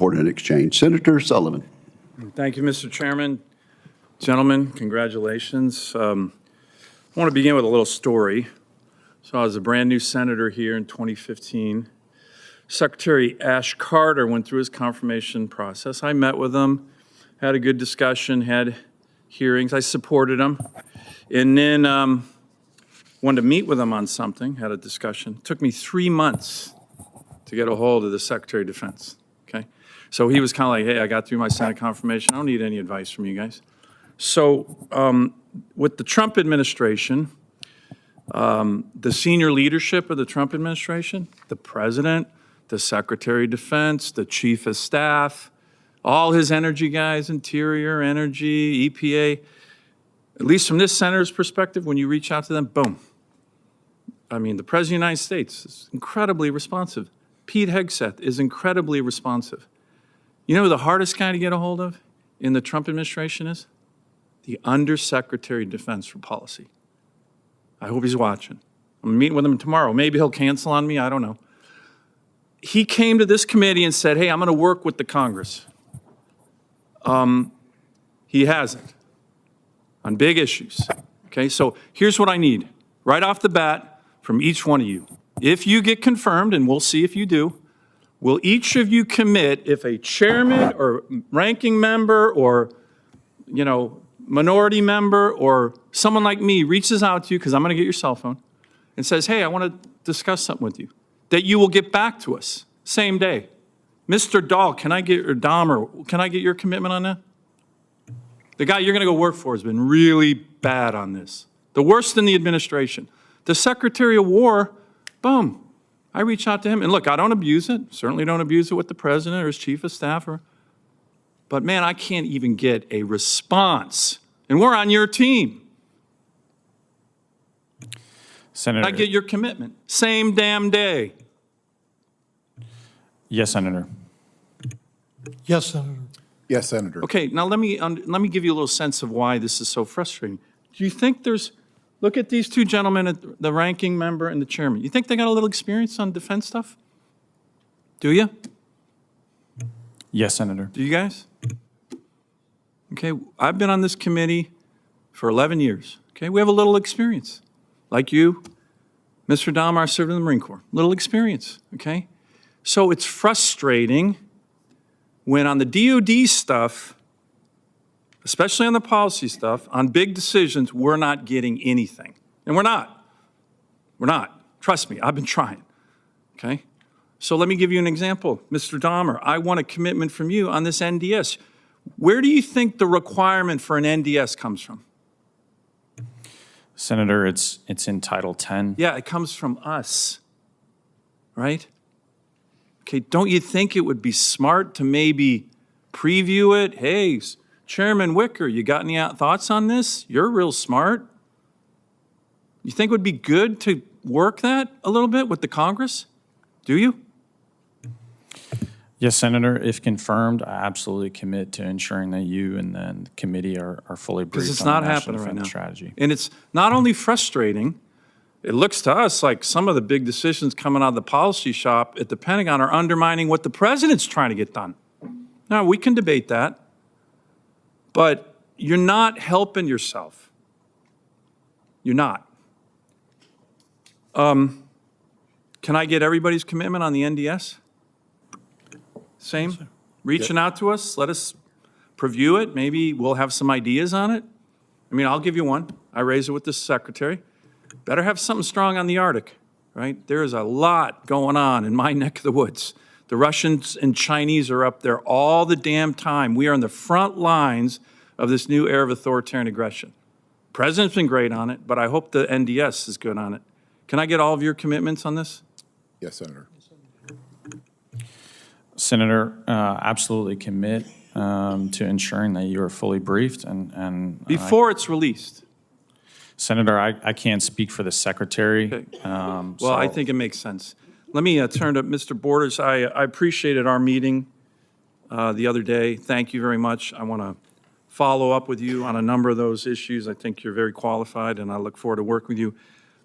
and exchange. Senator Sullivan. Thank you, Mr. Chairman. Gentlemen, congratulations. I want to begin with a little story. So I was a brand new senator here in 2015. Secretary Ash Carter went through his confirmation process. I met with him, had a good discussion, had hearings. I supported him. And then wanted to meet with him on something, had a discussion. It took me 3 months to get a hold of the Secretary of Defense, okay? So he was kind of like, hey, I got through my Senate confirmation. I don't need any advice from you guys. So with the Trump administration, the senior leadership of the Trump administration, the president, the Secretary of Defense, the Chief of Staff, all his energy guys, Interior, Energy, EPA, at least from this senator's perspective, when you reach out to them, boom. I mean, the President of the United States is incredibly responsive. Pete Hegseth is incredibly responsive. You know who the hardest guy to get a hold of in the Trump administration is? The Undersecretary of Defense for Policy. I hope he's watching. I'm meeting with him tomorrow. Maybe he'll cancel on me, I don't know. He came to this committee and said, hey, I'm gonna work with the Congress. He hasn't on big issues, okay? So here's what I need, right off the bat, from each one of you. If you get confirmed, and we'll see if you do, will each of you commit if a chairman or ranking member or, you know, minority member or someone like me reaches out to you, because I'm going to get your cell phone, and says, hey, I want to discuss something with you, that you will get back to us same day. Mr. Dahl, can I get, or Dahmer, can I get your commitment on that? The guy you're going to go work for has been really bad on this. The worst in the administration. The Secretary of War, boom, I reach out to him. And look, I don't abuse it. Certainly don't abuse it with the president or his chief of staff. But man, I can't even get a response. And we're on your team. Senator. I get your commitment. Same damn day. Yes, Senator. Yes, Senator. Yes, Senator. Okay, now let me give you a little sense of why this is so frustrating. Do you think there's, look at these two gentlemen, the ranking member and the chairman. You think they got a little experience on defense stuff? Do you? Yes, Senator. Do you guys? Okay, I've been on this committee for 11 years. Okay, we have a little experience. Like you, Mr. Dahmer served in the Marine Corps. Little experience, okay? So it's frustrating when on the DOD stuff, especially on the policy stuff, on big decisions, we're not getting anything. And we're not. We're not. Trust me, I've been trying, okay? So let me give you an example. Mr. Dahmer, I want a commitment from you on this NDS. Where do you think the requirement for an NDS comes from? Senator, it's in Title 10. Yeah, it comes from us, right? Okay, don't you think it would be smart to maybe preview it? Hey, Chairman Wicker, you got any thoughts on this? You're real smart. You think it would be good to work that a little bit with the Congress? Do you? Yes, Senator. If confirmed, I absolutely commit to ensuring that you and then the committee are fully briefed Because it's on not the national happening right defense now. strategy. And it's not only frustrating, it looks to us like some of the big decisions coming out of the policy shop at the Pentagon are undermining what the president's trying to get done. Now, we can debate that, but you're not helping yourself. You're not. Can I get everybody's commitment on the NDS? Same? Yes, reaching out to us, let us preview it. Maybe we'll have some ideas on it. I mean, I'll give you one. I raised it with the secretary. Better have something strong on the Arctic, right? There is a lot going on in my neck of the woods. The Russians and Chinese are up there all the damn time. We are on the front lines of this new era of authoritarian aggression. President's been great on it, but I hope the NDS is good on it. Can I get all of your commitments on this? Yes, Senator. Senator, absolutely commit to ensuring that you are fully briefed and before it's released. Senator, I can't speak for the secretary. Okay. Well, I think it makes sense. Let me turn to Mr. Borders. I appreciated our meeting the other day. Thank you very much. I want to follow up with you on a number of those issues. I think you're very qualified, and I look forward to working with you.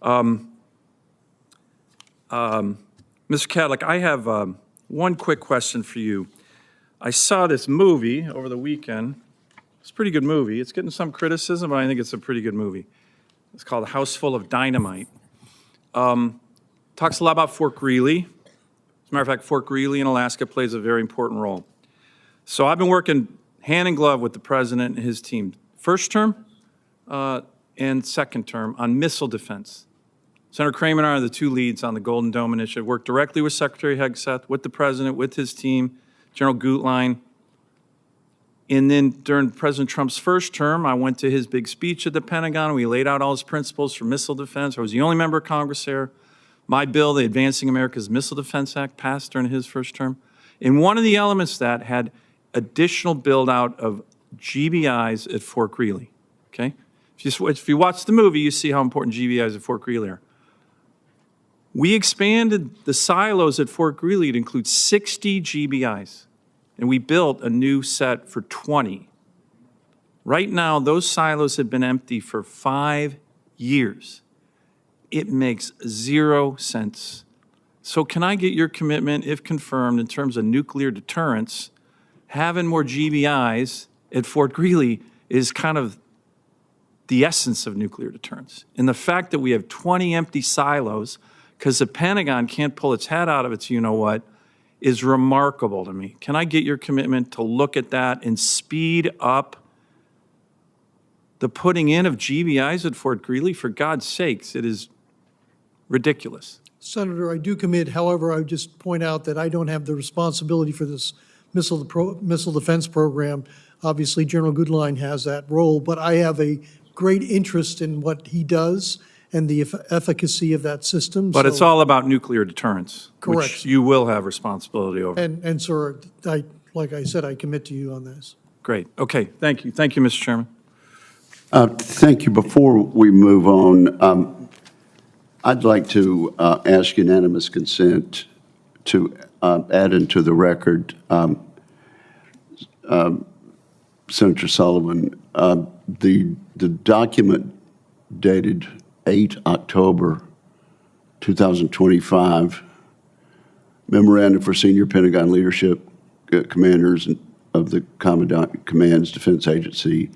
Mr. Cadlick, I have one quick question for you. I saw this movie over the weekend. It's a pretty good movie. It's getting some criticism, but I think it's a pretty good movie. It's called A House Full of Dynamite. Talks a lot about Fort Greely. As a matter of fact, Fort Greely in Alaska plays a very important role. So I've been working hand in glove with the president and his team, first term and second term, on missile defense. Senator Kramer and I are the two leads on the Golden Dome Initiative. Worked directly with Secretary Hegseth, with the president, with his team, General Gutlein. And then during President Trump's first term, I went to his big speech at the Pentagon. We laid out all his principles for missile defense. I was the only member of Congress there. My bill, the Advancing America's Missile Defense Act, passed during his first term. And one of the elements that had additional build-out of GBIs at Fort Greely, okay? If you watch the movie, you see how important GBIs at Fort Greely are. We expanded the silos at Fort Greely to include 60 GBIs, and we built a new set for 20. Right now, those silos have been empty for 5 years. It makes 0 sense. So can I get your commitment, if confirmed, in terms of nuclear deterrence? Having more GBIs at Fort Greely is kind of the essence of nuclear deterrence. And the fact that we have 20 empty silos because the Pentagon can't pull its head out of its you-know-what is remarkable to me. Can I get your commitment to look at that and speed up the putting in of GBIs at Fort Greely? For God's sakes, it is ridiculous. Senator, I do commit. However, I would just point out that I don't have the responsibility for this missile defense program. Obviously, General Gutlein has that role, but I have a great interest in what he does and the efficacy of that system. But it's all about nuclear deterrence, Correct. which you will have responsibility over. And sir, like I said, I commit to you on this. Great. Okay. Thank you. Thank you, Mr. Chairman. Thank you. Before we move on, I'd like to ask unanimous consent to add into the record, Senator Sullivan, the document dated 8 October 2025, Memorandum for Senior Pentagon Leadership, Commanders of the Commandant Command's Defense Agency,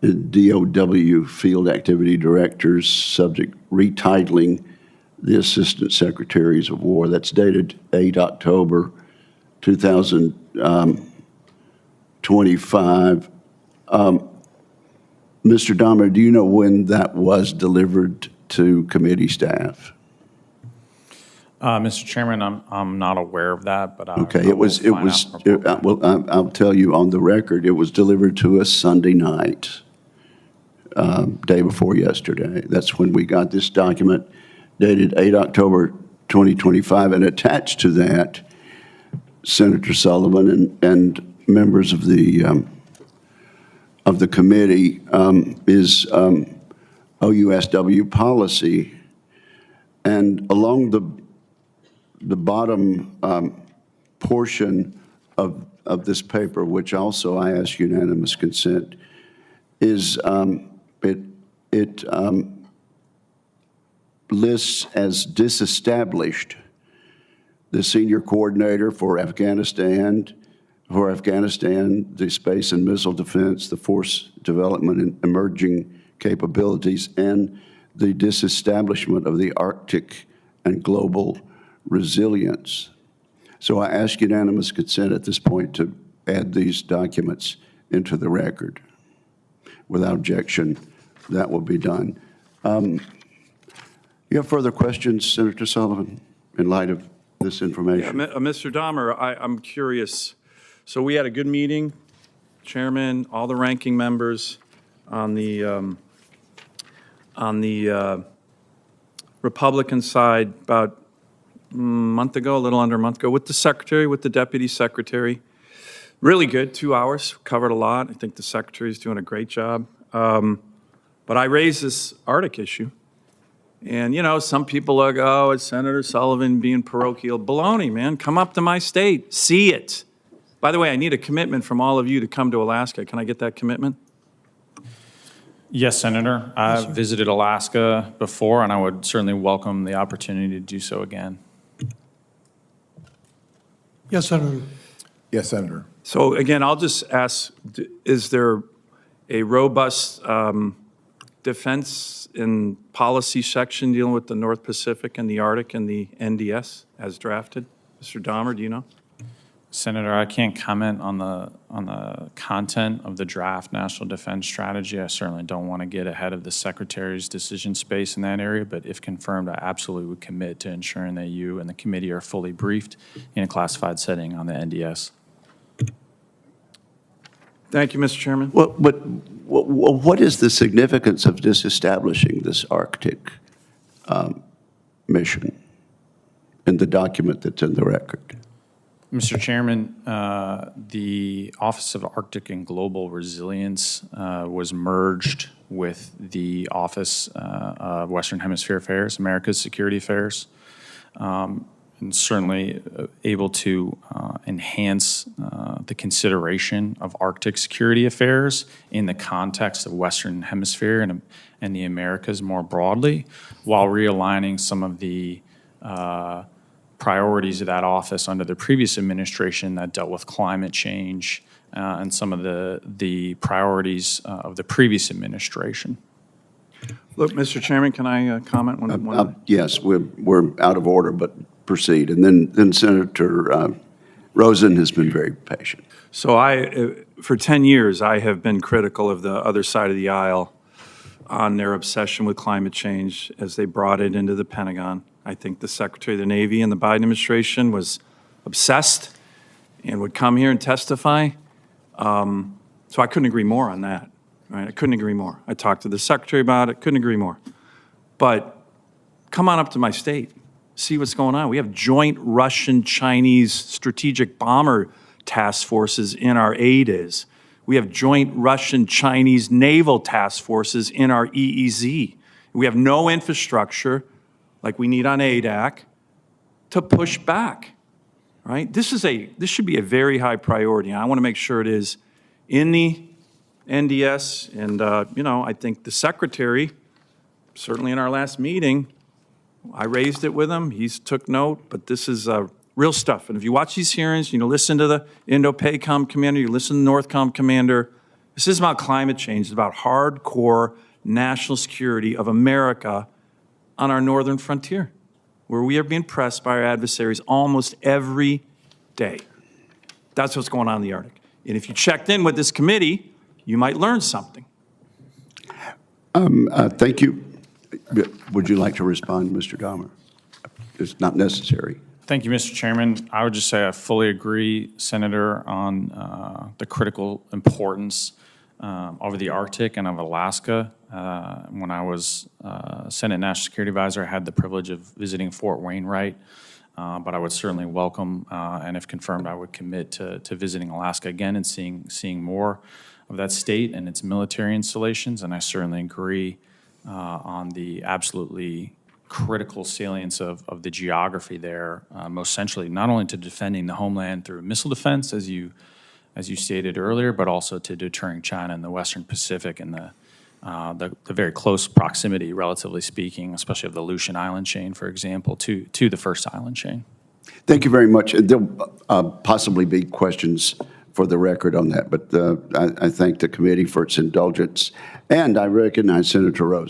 and DOW Field Activity Directors, subject retitling the Assistant Secretaries of War. That's dated 8 October 2025. Mr. Dahmer, do you know when that was delivered to committee staff? Mr. Chairman, I'm not aware of that, but Okay, I'll tell you on the record, it was delivered to us Sunday night, day before yesterday. That's when we got this document dated 8 October 2025, and attached to that, Senator Sullivan and members of the committee is OUSW policy, and along the bottom portion of this paper, which also I ask unanimous consent, is it lists as disestablished the senior coordinator for Afghanistan, the space and missile defense, the force development and emerging capabilities, and the disestablishment of the Arctic and global resilience. So I ask unanimous consent at this point to add these documents into the record. Without objection, that will be done. You have further questions, Senator Sullivan, in light of this information? Yeah, Mr. Dahmer, I'm curious. So we had a good meeting, Chairman, all the ranking members on the Republican side about a month ago, a little under a month ago, with the Secretary, with the Deputy Secretary. Really good, 2 hours, covered a lot. I think the Secretary's doing a great job. But I raised this Arctic issue. And, you know, some people look, oh, it's Senator Sullivan being parochial. Baloney, man. Come up to my state. See it. By the way, I need a commitment from all of you to come to Alaska. Can I get that commitment? Yes, Senator. I've visited Alaska before, and I would certainly welcome the opportunity to do so again. Yes, Senator. Yes, Senator. So again, I'll just ask, is there a robust defense and policy section dealing with the North Pacific and the Arctic and the NDS as drafted? Mr. Dahmer, do you know? Senator, I can't comment on the content of the draft National Defense Strategy. I certainly don't want to get ahead of the Secretary's decision space in that area, but if confirmed, I absolutely would commit to ensuring that you and the committee are fully briefed in a classified setting on the NDS. Thank you, Mr. Chairman. Well, but what is the significance of disestablishing this Arctic mission in the document that's in the record? Mr. Chairman, the Office of Arctic and Global Resilience was merged with the Office of Western Hemisphere Affairs, America's Security Affairs, and certainly able to enhance the consideration of Arctic security affairs in the context of Western Hemisphere and the Americas more broadly, while realigning some of the priorities of that office under the previous administration that dealt with climate change and some of the priorities of the previous administration. Look, Mr. Chairman, can I comment? Yes, we're out of order, but proceed. And then Senator Rosen has been very patient. So for 10 years, I have been critical of the other side of the aisle on their obsession with climate change as they brought it into the Pentagon. I think the Secretary of the Navy in the Biden administration was obsessed and would come here and testify. So I couldn't agree more on that. Right? I couldn't agree more. I talked to the Secretary about it, couldn't agree more. But come on up to my state, see what's going on. We have joint Russian-Chinese strategic bomber task forces in our ADIZ. We have joint Russian-Chinese naval task forces in our EEZ. We have no infrastructure like we need on ADAC to push back, right? This should be a very high priority. And I want to make sure it is in the NDS. And, I think the Secretary, certainly in our last meeting, I raised it with him. He's took note, but this is real stuff. And if you watch these hearings, listen to the Indo-PACOM commander, you listen to the NORTHCOM commander, this is about climate change. It's about hardcore national security of America on our northern frontier, where we are being pressed by our adversaries almost every day. That's what's going on in the Arctic. And if you checked in with this committee, you might learn something. Thank you. Would you like to respond, Mr. Dahmer? It's not necessary. Thank you, Mr. Chairman. I would just say I fully agree, Senator, on the critical importance of the Arctic and of Alaska. When I was Senate National Security Advisor, I had the privilege of visiting Fort Wainwright, but I would certainly welcome, and if confirmed, I would commit to visiting Alaska again and seeing more of that state and its military installations, and I certainly agree on the absolutely critical salience of the geography there, most centrally, not only to defending the homeland through missile defense, as you stated earlier, but also to deterring China in the Western Pacific and the very close proximity, relatively speaking, especially of the Aleutian Island chain, for example, to the first island chain. Thank you very much. There'll possibly be questions for the record on that, but I thank the committee for its indulgence, and I recognize Senator Rose.